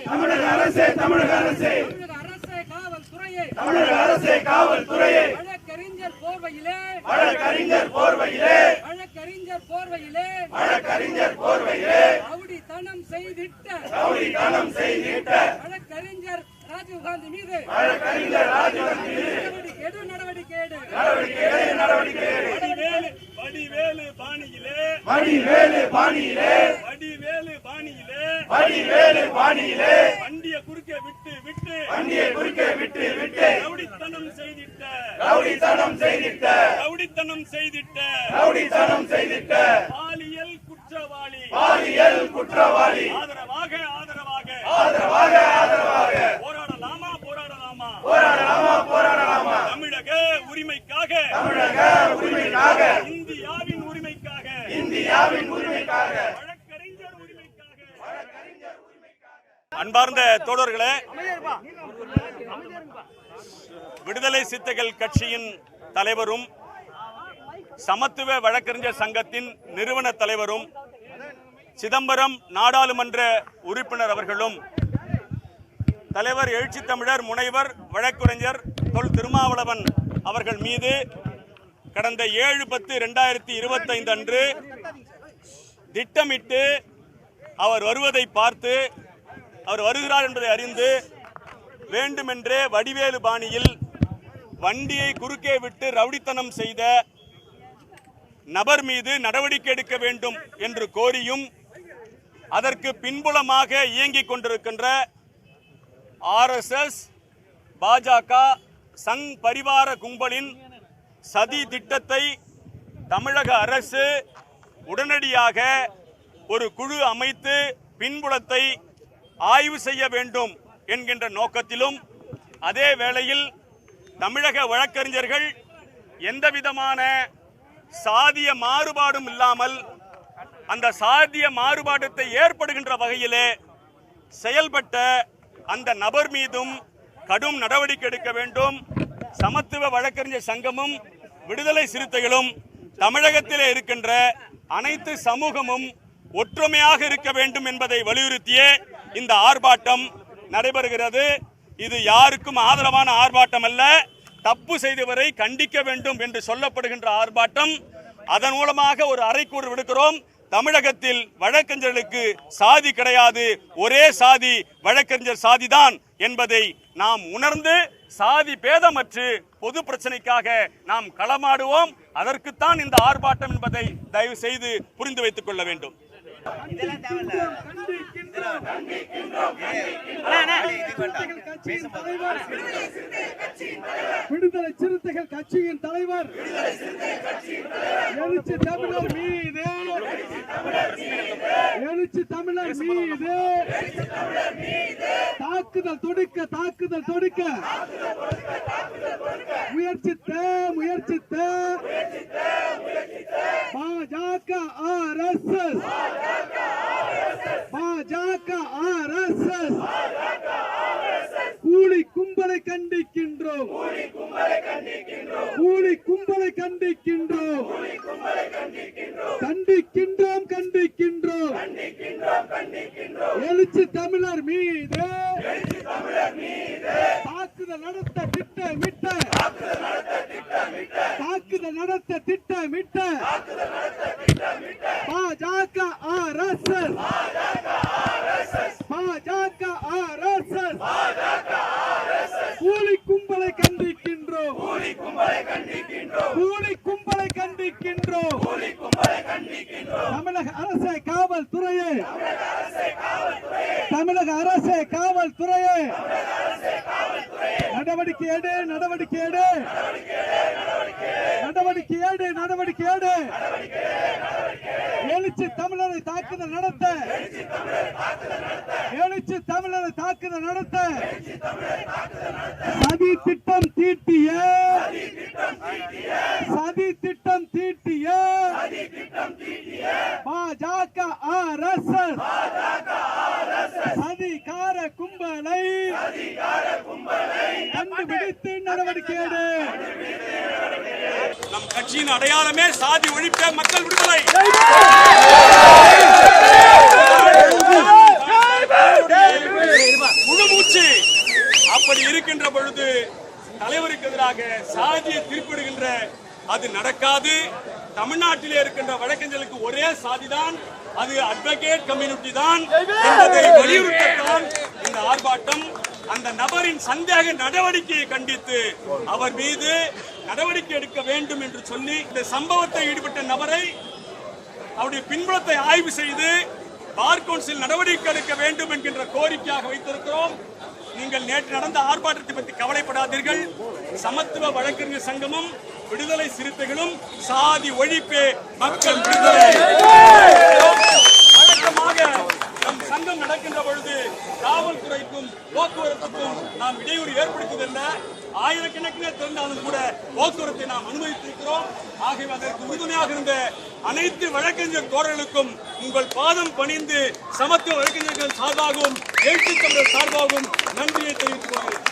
தமிழக அரசே தமிழக அரசே தமிழக அரசே காவல்துறையே தமிழக அரசே காவல்துறையே வழக்கறிஞர் போர்வையிலே வழக்கறிஞர் போர்வையிலே வழக்கறிஞர் போர்வையிலே வழக்கறிஞர் போர்வையிலே ரவுடித்தனம் செய்திட்ட வழக்கறிஞர் ராஜீவ்காந்தி மீது வழக்கறிஞர் ராஜீவ்காந்தி மீது நடவடிக்கை எடு வடிவேலு பாணியிலே வண்டிய குறுக்கே விட்டு ரவுடித்தனம் செய்திட்ட பாலியல் குற்றவாளி ஆதரவாக போராடலாமா தமிழக உரிமைக்காக இந்தியாவின் உரிமைக்காக வழக்கறிஞர் உரிமைக்காக. அன்பார்ந்த தோழர்களே, விடுதலை சிறுத்தைகள் கட்சியின் தலைவரும் சமத்துவ வழக்கறிஞர் சங்கத்தின் நிறுவன தலைவரும் சிதம்பரம் நாடாளுமன்ற உறுப்பினர் அவர்களும் தலைவர் எழுச்சி தமிழர் முனைவர் வழக்கறிஞர் தொல் திருமாவளவன் அவர்கள் மீது கடந்த 7/10/2025 அன்று திட்டமிட்டு அவர் வருவதை பார்த்து அவர் வருகிறார் என்பதை அறிந்து வேண்டுமென்றே வடிவேலு பாணியில் வண்டியை குறுக்கே விட்டு ரவுடித்தனம் செய்த நபர் மீது நடவடிக்கை எடுக்க வேண்டும் என்று கோரியும் அதற்கு பின்புலமாக இயங்கிக் கொண்டிருக்கின்ற RSS பாஜக சங் பரிவார கும்பலின் சதி திட்டத்தை தமிழக அரசு உடனடியாக ஒரு குழு அமைத்து பின்புலத்தை ஆய்வு செய்ய வேண்டும் என்கின்ற நோக்கத்திலும் அதே வேளையில் தமிழக வழக்கறிஞர்கள் எந்தவிதமான சாதிய மாறுபாடும் இல்லாமல் அந்த சாதிய மாறுபாட்டை ஏற்படுகின்ற வகையிலே செயல்பட்ட அந்த நபர் மீதும் கடும் நடவடிக்கை எடுக்க வேண்டும். சமத்துவ வழக்கறிஞர் சங்கமும் விடுதலை சிறுத்தைகளும் தமிழகத்திலே இருக்கின்ற அனைத்து சமூகமும் ஒற்றுமையாக இருக்க வேண்டும் என்பதை வலியுறுத்தியே இந்த ஆர்ப்பாட்டம் நடைபெறுகிறது. இது யாருக்கும் ஆதரவான ஆர்ப்பாட்டம் அல்ல, தப்பு செய்தவரை கண்டிக்க வேண்டும் என்று சொல்லப்படுகின்ற ஆர்ப்பாட்டம். அதன் மூலமாக ஒரு அறைகூறு விடுக்கிறோம். தமிழகத்தில் வழக்கறிஞர்களுக்கு சாதி கிடையாது, ஒரே சாதி வழக்கறிஞர் சாதிதான் என்பதை நாம் உணர்ந்து சாதி பேதமற்று பொது பிரச்சனைக்காக நாம் களமாடுவோம். அதற்குத்தான் இந்த ஆர்ப்பாட்டம் என்பதை தயவு செய்து புரிந்து வைத்துக் கொள்ள வேண்டும். விடுதலை சிறுத்தைகள் கட்சியின் தலைவர் எழுச்சி தமிழர் மீது தாக்குதல் தொடுக்க முயற்சித்த பாஜக RSS கூலி கும்பலை கண்டிக்கின்றோம். எழுச்சி தமிழர் மீது தாக்குதல் நடத்த திட்டமிட்ட பாஜக RSS கூலி கும்பலை கண்டிக்கின்றோம். தமிழக அரசே காவல்துறையே நடவடிக்கை எடு. எழுச்சி தமிழரை தாக்குதல் நடத்த சதி திட்டம் தீட்டிய பாஜக RSS சதிகார கும்பலை கண்டுபிடித்து நடவடிக்கை எடு. நம் கட்சியின் அடையாளமே சாதி ஒழிப்பே மக்கள் விடுதலை. கூடாது. தமிழ்நாட்டிலே இருக்கின்ற வழக்கறிஞர்களுக்கு ஒரே சாதிதான், அது அட்வொகேட் கம்யூனிட்டி தான் என்பதை வலியுறுத்தத்தான் இந்த ஆர்ப்பாட்டம். அந்த நபரின் சந்தேக நடவடிக்கையை கண்டித்து அவர் மீது நடவடிக்கை எடுக்க வேண்டும் என்று சொல்லி இந்த சம்பவத்தை ஈடுபட்ட நபரை அவருடைய பின்புலத்தை ஆய்வு செய்து பார் கவுன்சில் நடவடிக்கை எடுக்க வேண்டும் என்கின்ற கோரிக்கையாக வைத்திருக்கிறோம். நீங்கள் நேற்று நடந்த ஆர்ப்பாட்டத்தை பற்றி கவலைப்படாதீர்கள். சமத்துவ வழக்கறிஞர் சங்கமும் விடுதலை சிறுத்தைகளும் சாதி ஒழிப்பே மக்கள் விடுதலை. வழக்கமாக நம் சங்கம் நடக்கின்ற பொழுது காவல்துறைக்கும் போக்குவரத்துக்கும் நாம் இடையூறு ஏற்படுத்துவதில்லை. ஆயிரக்கணக்கிலே திறந்தாலும் கூட போக்குவரத்தை நாம் அனுமதித்திருக்கிறோம். ஆகவே அதற்கு உறுதுணையாக இருந்த அனைத்து வழக்கறிஞர் தோழர்களுக்கும் உங்கள் பாதம் பணிந்து சமத்துவ வழக்கறிஞர்கள் சார்பாகவும் எழுத்து தமிழர் சார்பாகவும் நன்றியை தெரிவித்துக் கொள்கிறேன்.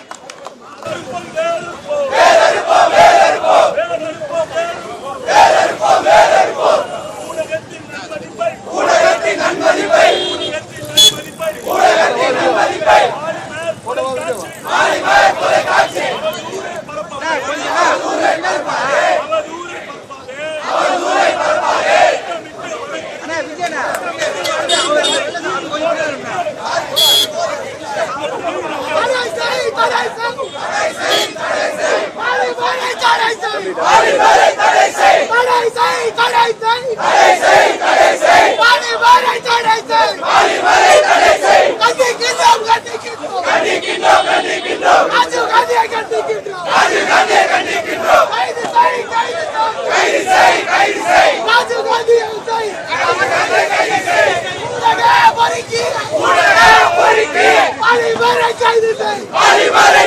Bali